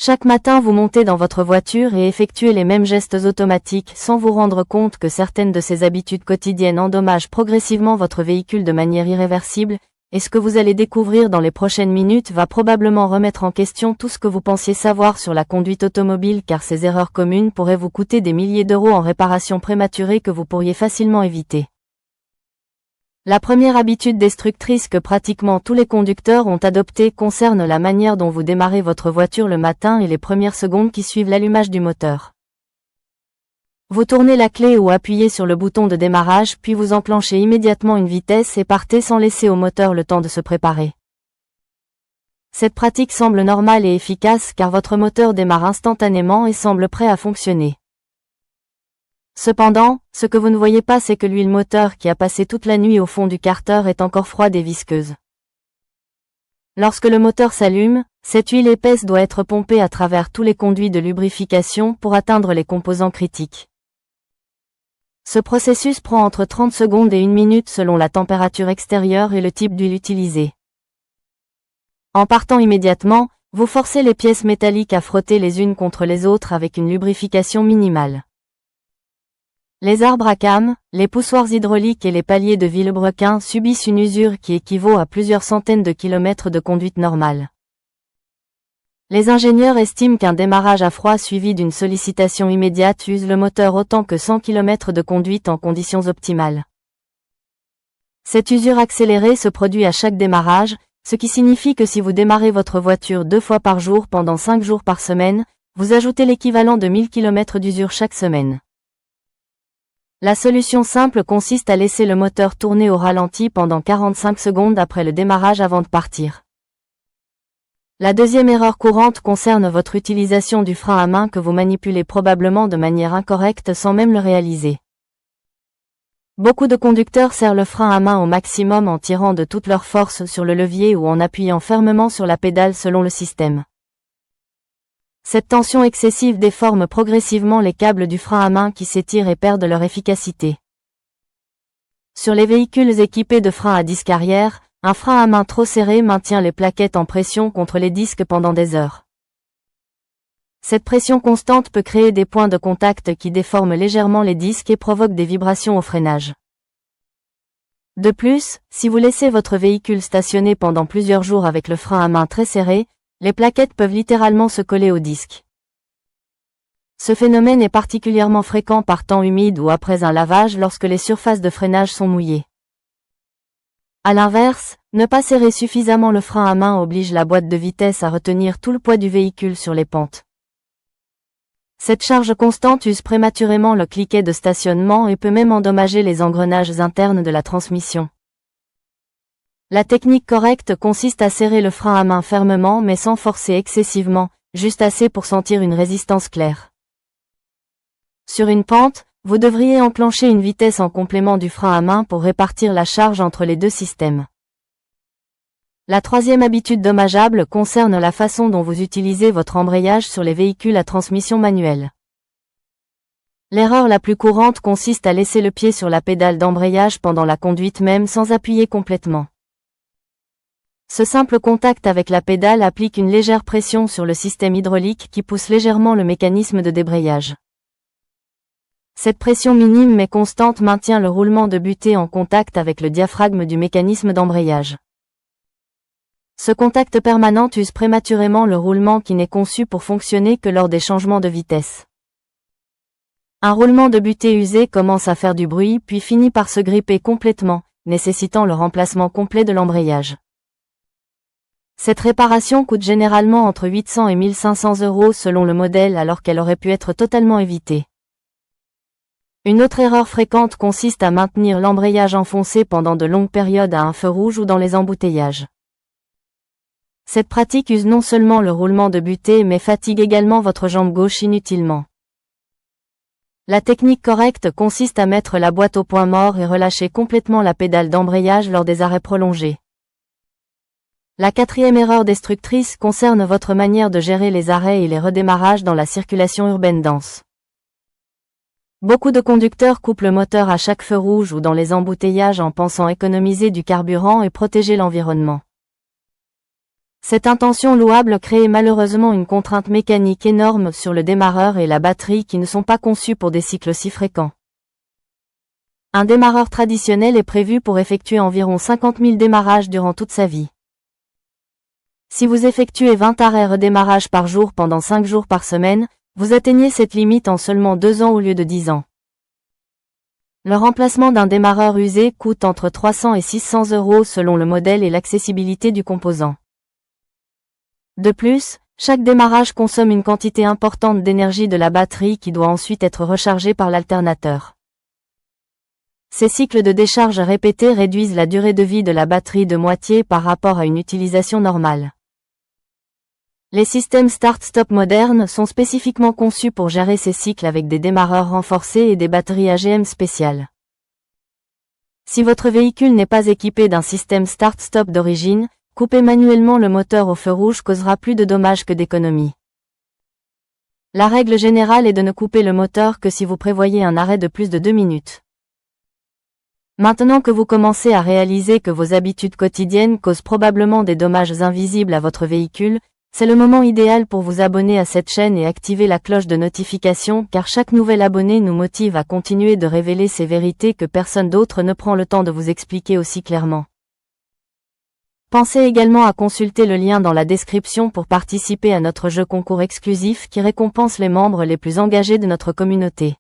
Chaque matin vous montez dans votre voiture et effectuez les mêmes gestes automatiques sans vous rendre compte que certaines de ces habitudes quotidiennes endommagent progressivement votre véhicule de manière irréversible, et ce que vous allez découvrir dans les prochaines minutes va probablement remettre en question tout ce que vous pensiez savoir sur la conduite automobile, car ces erreurs communes pourraient vous coûter des milliers d'euros en réparation prématurée que vous pourriez facilement éviter. La première habitude destructrice que pratiquement tous les conducteurs ont adoptée concerne la manière dont vous démarrez votre voiture le matin et les premières secondes qui suivent l'allumage du moteur. Vous tournez la clé ou appuyez sur le bouton de démarrage puis vous enclenchez immédiatement une vitesse et partez sans laisser au moteur le temps de se préparer. Cette pratique semble normale et efficace car votre moteur démarre instantanément et semble prêt à fonctionner. Cependant, ce que vous ne voyez pas c'est que l'huile moteur qui a passé toute la nuit au fond du carter est encore froide et visqueuse. Lorsque le moteur s'allume, cette huile épaisse doit être pompée à travers tous les conduits de lubrification pour atteindre les composants critiques. Ce processus prend entre 30 secondes et 1 minute selon la température extérieure et le type d'huile utilisée. En partant immédiatement, vous forcez les pièces métalliques à frotter les unes contre les autres avec une lubrification minimale. Les arbres à cames, les poussoirs hydrauliques et les paliers de vilebrequin subissent une usure qui équivaut à plusieurs centaines de kilomètres de conduite normale. Les ingénieurs estiment qu'un démarrage à froid suivi d'une sollicitation immédiate use le moteur autant que 100 km de conduite en conditions optimales. Cette usure accélérée se produit à chaque démarrage, ce qui signifie que si vous démarrez votre voiture 2 fois par jour pendant 5 jours par semaine, vous ajoutez l'équivalent de 1000 km d'usure chaque semaine. La solution simple consiste à laisser le moteur tourner au ralenti pendant 45 secondes après le démarrage avant de partir. La deuxième erreur courante concerne votre utilisation du frein à main que vous manipulez probablement de manière incorrecte sans même le réaliser. Beaucoup de conducteurs serrent le frein à main au maximum en tirant de toute leur force sur le levier ou en appuyant fermement sur la pédale selon le système. Cette tension excessive déforme progressivement les câbles du frein à main qui s'étirent et perdent leur efficacité. Sur les véhicules équipés de freins à disque arrière, un frein à main trop serré maintient les plaquettes en pression contre les disques pendant des heures. Cette pression constante peut créer des points de contact qui déforment légèrement les disques et provoquent des vibrations au freinage. De plus, si vous laissez votre véhicule stationner pendant plusieurs jours avec le frein à main très serré, les plaquettes peuvent littéralement se coller au disque. Ce phénomène est particulièrement fréquent par temps humide ou après un lavage lorsque les surfaces de freinage sont mouillées. À l'inverse, ne pas serrer suffisamment le frein à main oblige la boîte de vitesse à retenir tout le poids du véhicule sur les pentes. Cette charge constante use prématurément le cliquet de stationnement et peut même endommager les engrenages internes de la transmission. La technique correcte consiste à serrer le frein à main fermement mais sans forcer excessivement, juste assez pour sentir une résistance claire. Sur une pente, vous devriez enclencher une vitesse en complément du frein à main pour répartir la charge entre les deux systèmes. La troisième habitude dommageable concerne la façon dont vous utilisez votre embrayage sur les véhicules à transmission manuelle. L'erreur la plus courante consiste à laisser le pied sur la pédale d'embrayage pendant la conduite même sans appuyer complètement. Ce simple contact avec la pédale applique une légère pression sur le système hydraulique qui pousse légèrement le mécanisme de débrayage. Cette pression minime mais constante maintient le roulement de butée en contact avec le diaphragme du mécanisme d'embrayage. Ce contact permanent use prématurément le roulement qui n'est conçu pour fonctionner que lors des changements de vitesse. Un roulement de butée usé commence à faire du bruit puis finit par se gripper complètement, nécessitant le remplacement complet de l'embrayage. Cette réparation coûte généralement entre 800 et 1500 € selon le modèle alors qu'elle aurait pu être totalement évitée. Une autre erreur fréquente consiste à maintenir l'embrayage enfoncé pendant de longues périodes à un feu rouge ou dans les embouteillages. Cette pratique use non seulement le roulement de butée mais fatigue également votre jambe gauche inutilement. La technique correcte consiste à mettre la boîte au point mort et relâcher complètement la pédale d'embrayage lors des arrêts prolongés. La quatrième erreur destructrice concerne votre manière de gérer les arrêts et les redémarrages dans la circulation urbaine dense. Beaucoup de conducteurs coupent le moteur à chaque feu rouge ou dans les embouteillages en pensant économiser du carburant et protéger l'environnement. Cette intention louable crée malheureusement une contrainte mécanique énorme sur le démarreur et la batterie qui ne sont pas conçus pour des cycles si fréquents. Un démarreur traditionnel est prévu pour effectuer environ 50 000 démarrages durant toute sa vie. Si vous effectuez 20 arrêts redémarrage par jour pendant 5 jours par semaine, vous atteignez cette limite en seulement 2 ans au lieu de 10 ans. Le remplacement d'un démarreur usé coûte entre 300 et 600 € selon le modèle et l'accessibilité du composant. De plus, chaque démarrage consomme une quantité importante d'énergie de la batterie qui doit ensuite être rechargée par l'alternateur. Ces cycles de décharge répétés réduisent la durée de vie de la batterie de moitié par rapport à une utilisation normale. Les systèmes start-stop modernes sont spécifiquement conçus pour gérer ces cycles avec des démarreurs renforcés et des batteries AGM spéciales. Si votre véhicule n'est pas équipé d'un système start-stop d'origine, couper manuellement le moteur au feu rouge causera plus de dommages que d'économies. La règle générale est de ne couper le moteur que si vous prévoyez un arrêt de plus de 2 minutes. Maintenant que vous commencez à réaliser que vos habitudes quotidiennes causent probablement des dommages invisibles à votre véhicule, c'est le moment idéal pour vous abonner à cette chaîne et activer la cloche de notification car chaque nouvel abonné nous motive à continuer de révéler ces vérités que personne d'autre ne prend le temps de vous expliquer aussi clairement. Pensez également à consulter le lien dans la description pour participer à notre jeu concours exclusif qui récompense les membres les plus engagés de notre communauté.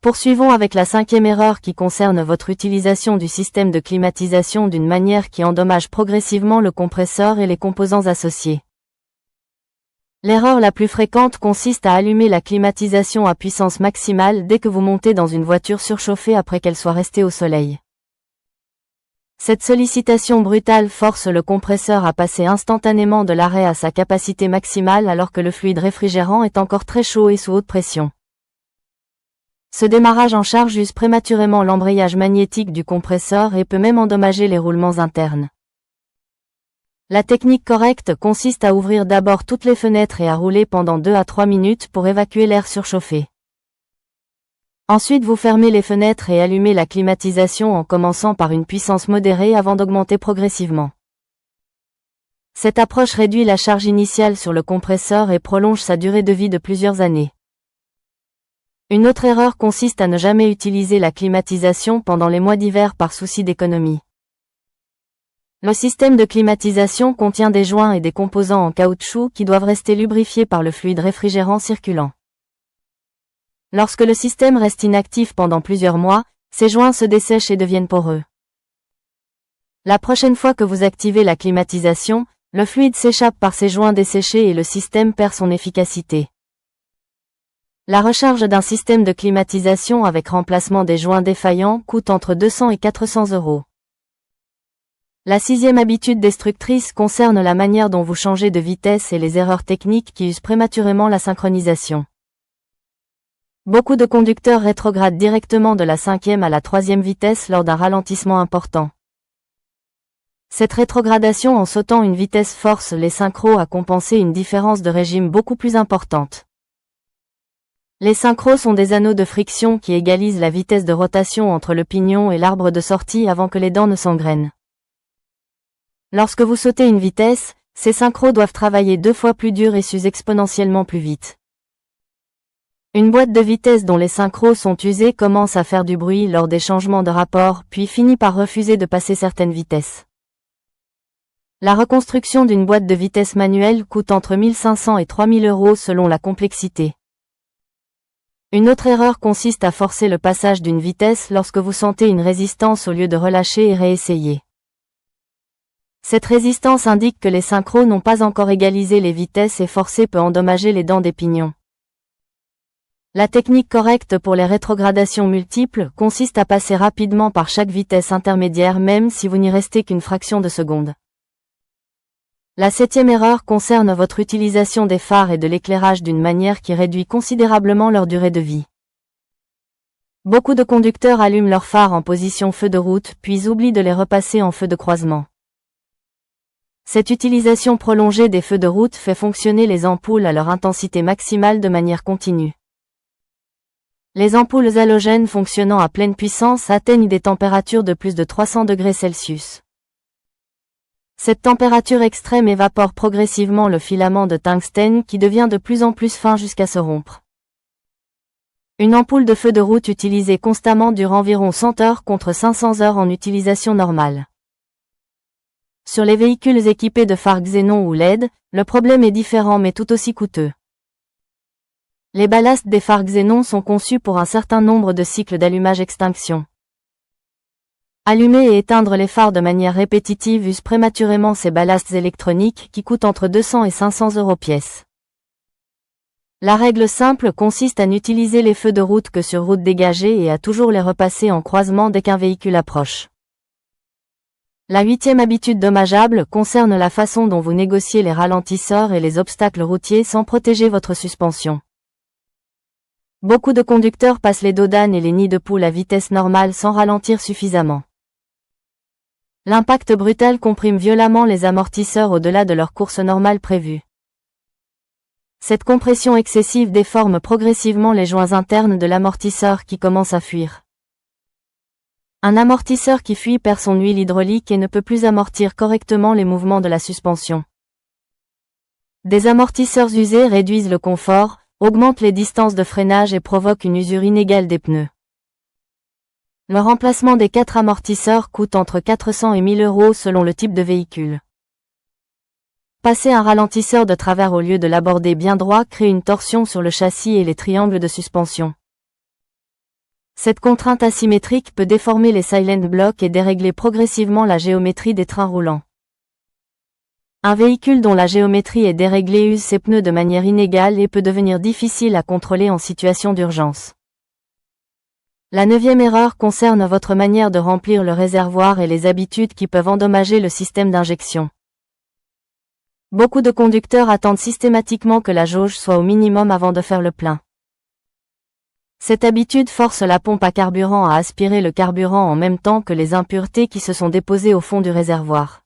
Poursuivons avec la 5e erreur qui concerne votre utilisation du système de climatisation d'une manière qui endommage progressivement le compresseur et les composants associés. L'erreur la plus fréquente consiste à allumer la climatisation à puissance maximale dès que vous montez dans une voiture surchauffée après qu'elle soit restée au soleil. Cette sollicitation brutale force le compresseur à passer instantanément de l'arrêt à sa capacité maximale alors que le fluide réfrigérant est encore très chaud et sous haute pression. Ce démarrage en charge use prématurément l'embrayage magnétique du compresseur et peut même endommager les roulements internes. La technique correcte consiste à ouvrir d'abord toutes les fenêtres et à rouler pendant 2 à 3 minutes pour évacuer l'air surchauffé. Ensuite vous fermez les fenêtres et allumez la climatisation en commençant par une puissance modérée avant d'augmenter progressivement. Cette approche réduit la charge initiale sur le compresseur et prolonge sa durée de vie de plusieurs années. Une autre erreur consiste à ne jamais utiliser la climatisation pendant les mois d'hiver par souci d'économie. Le système de climatisation contient des joints et des composants en caoutchouc qui doivent rester lubrifiés par le fluide réfrigérant circulant. Lorsque le système reste inactif pendant plusieurs mois, ces joints se dessèchent et deviennent poreux. La prochaine fois que vous activez la climatisation, le fluide s'échappe par ces joints desséchés et le système perd son efficacité. La recharge d'un système de climatisation avec remplacement des joints défaillants coûte entre 200 et 400 €. La 6e habitude destructrice concerne la manière dont vous changez de vitesse et les erreurs techniques qui usent prématurément la synchronisation. Beaucoup de conducteurs rétrogradent directement de la 5e à la 3e vitesse lors d'un ralentissement important. Cette rétrogradation en sautant une vitesse force les synchros à compenser une différence de régime beaucoup plus importante. Les synchros sont des anneaux de friction qui égalisent la vitesse de rotation entre le pignon et l'arbre de sortie avant que les dents ne s'engrainent. Lorsque vous sautez une vitesse, ces synchros doivent travailler 2 fois plus dur et s'usent exponentiellement plus vite. Une boîte de vitesse dont les synchros sont usés commence à faire du bruit lors des changements de rapport puis finit par refuser de passer certaines vitesses. La reconstruction d'une boîte de vitesse manuelle coûte entre 1 500 et 3 000 € selon la complexité. Une autre erreur consiste à forcer le passage d'une vitesse lorsque vous sentez une résistance au lieu de relâcher et réessayer. Cette résistance indique que les synchros n'ont pas encore égalisé les vitesses et forcer peut endommager les dents des pignons. La technique correcte pour les rétrogradations multiples consiste à passer rapidement par chaque vitesse intermédiaire même si vous n'y restez qu'une fraction de seconde. La 7e erreur concerne votre utilisation des phares et de l'éclairage d'une manière qui réduit considérablement leur durée de vie. Beaucoup de conducteurs allument leurs phares en position feu de route puis oublient de les repasser en feu de croisement. Cette utilisation prolongée des feux de route fait fonctionner les ampoules à leur intensité maximale de manière continue. Les ampoules halogènes fonctionnant à pleine puissance atteignent des températures de plus de 300 degrés Celsius. Cette température extrême évapore progressivement le filament de tungstène qui devient de plus en plus fin jusqu'à se rompre. Une ampoule de feu de route utilisée constamment dure environ 100 heures contre 500 heures en utilisation normale. Sur les véhicules équipés de phares xénon ou LED, le problème est différent mais tout aussi coûteux. Les ballasts des phares xénon sont conçus pour un certain nombre de cycles d'allumage-extinction. Allumer et éteindre les phares de manière répétitive use prématurément ces ballasts électroniques qui coûtent entre 200 et 500 euros pièce. La règle simple consiste à n'utiliser les feux de route que sur route dégagée et à toujours les repasser en croisement dès qu'un véhicule approche. La 8e habitude dommageable concerne la façon dont vous négociez les ralentisseurs et les obstacles routiers sans protéger votre suspension. Beaucoup de conducteurs passent les dos d'âne et les nids de poule à vitesse normale sans ralentir suffisamment. L'impact brutal comprime violemment les amortisseurs au-delà de leur course normale prévue. Cette compression excessive déforme progressivement les joints internes de l'amortisseur qui commence à fuir. Un amortisseur qui fuit perd son huile hydraulique et ne peut plus amortir correctement les mouvements de la suspension. Des amortisseurs usés réduisent le confort, augmentent les distances de freinage et provoquent une usure inégale des pneus. Le remplacement des 4 amortisseurs coûte entre 400 et 1000 euros selon le type de véhicule. Passer un ralentisseur de travers au lieu de l'aborder bien droit crée une torsion sur le châssis et les triangles de suspension. Cette contrainte asymétrique peut déformer les silent blocks et dérégler progressivement la géométrie des trains roulants. Un véhicule dont la géométrie est déréglée use ses pneus de manière inégale et peut devenir difficile à contrôler en situation d'urgence. La 9e erreur concerne votre manière de remplir le réservoir et les habitudes qui peuvent endommager le système d'injection. Beaucoup de conducteurs attendent systématiquement que la jauge soit au minimum avant de faire le plein. Cette habitude force la pompe à carburant à aspirer le carburant en même temps que les impuretés qui se sont déposées au fond du réservoir.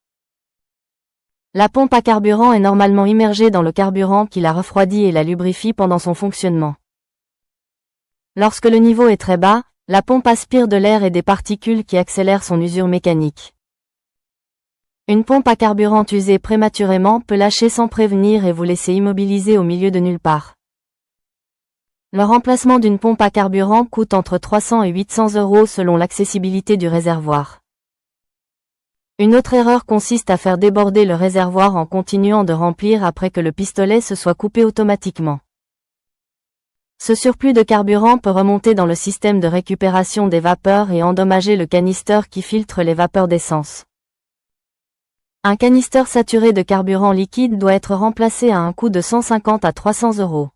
La pompe à carburant est normalement immergée dans le carburant qui la refroidit et la lubrifie pendant son fonctionnement. Lorsque le niveau est très bas, la pompe aspire de l'air et des particules qui accélèrent son usure mécanique. Une pompe à carburant usée prématurément peut lâcher sans prévenir et vous laisser immobilisé au milieu de nulle part. Le remplacement d'une pompe à carburant coûte entre 300 et 800 euros selon l'accessibilité du réservoir. Une autre erreur consiste à faire déborder le réservoir en continuant de remplir après que le pistolet se soit coupé automatiquement. Ce surplus de carburant peut remonter dans le système de récupération des vapeurs et endommager le canister qui filtre les vapeurs d'essence. Un canister saturé de carburant liquide doit être remplacé à un coût de 150 à 300 euros.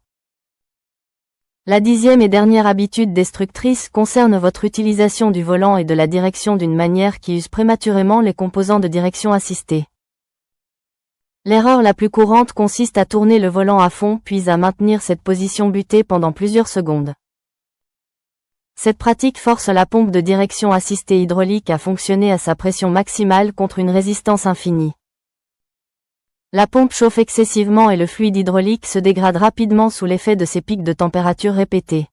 La 10e et dernière habitude destructrice concerne votre utilisation du volant et de la direction d'une manière qui use prématurément les composants de direction assistée. L'erreur la plus courante consiste à tourner le volant à fond puis à maintenir cette position butée pendant plusieurs secondes. Cette pratique force la pompe de direction assistée hydraulique à fonctionner à sa pression maximale contre une résistance infinie. La pompe chauffe excessivement et le fluide hydraulique se dégrade rapidement sous l'effet de ces pics de température répétés.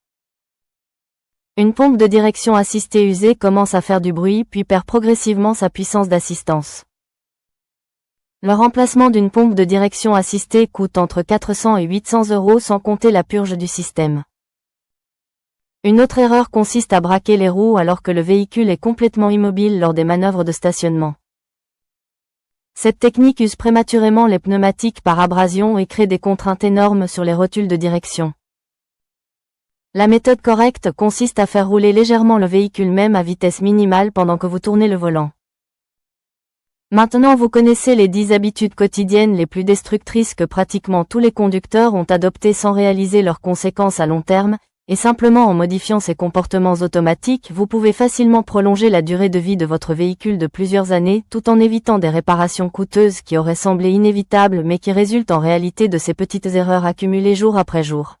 Une pompe de direction assistée usée commence à faire du bruit puis perd progressivement sa puissance d'assistance. Le remplacement d'une pompe de direction assistée coûte entre 400 et 800 euros sans compter la purge du système. Une autre erreur consiste à braquer les roues alors que le véhicule est complètement immobile lors des manœuvres de stationnement. Cette technique use prématurément les pneumatiques par abrasion et crée des contraintes énormes sur les rotules de direction. La méthode correcte consiste à faire rouler légèrement le véhicule même à vitesse minimale pendant que vous tournez le volant. Maintenant vous connaissez les 10 habitudes quotidiennes les plus destructrices que pratiquement tous les conducteurs ont adoptées sans réaliser leurs conséquences à long terme, et simplement en modifiant ces comportements automatiques vous pouvez facilement prolonger la durée de vie de votre véhicule de plusieurs années tout en évitant des réparations coûteuses qui auraient semblé inévitables mais qui résultent en réalité de ces petites erreurs accumulées jour après jour.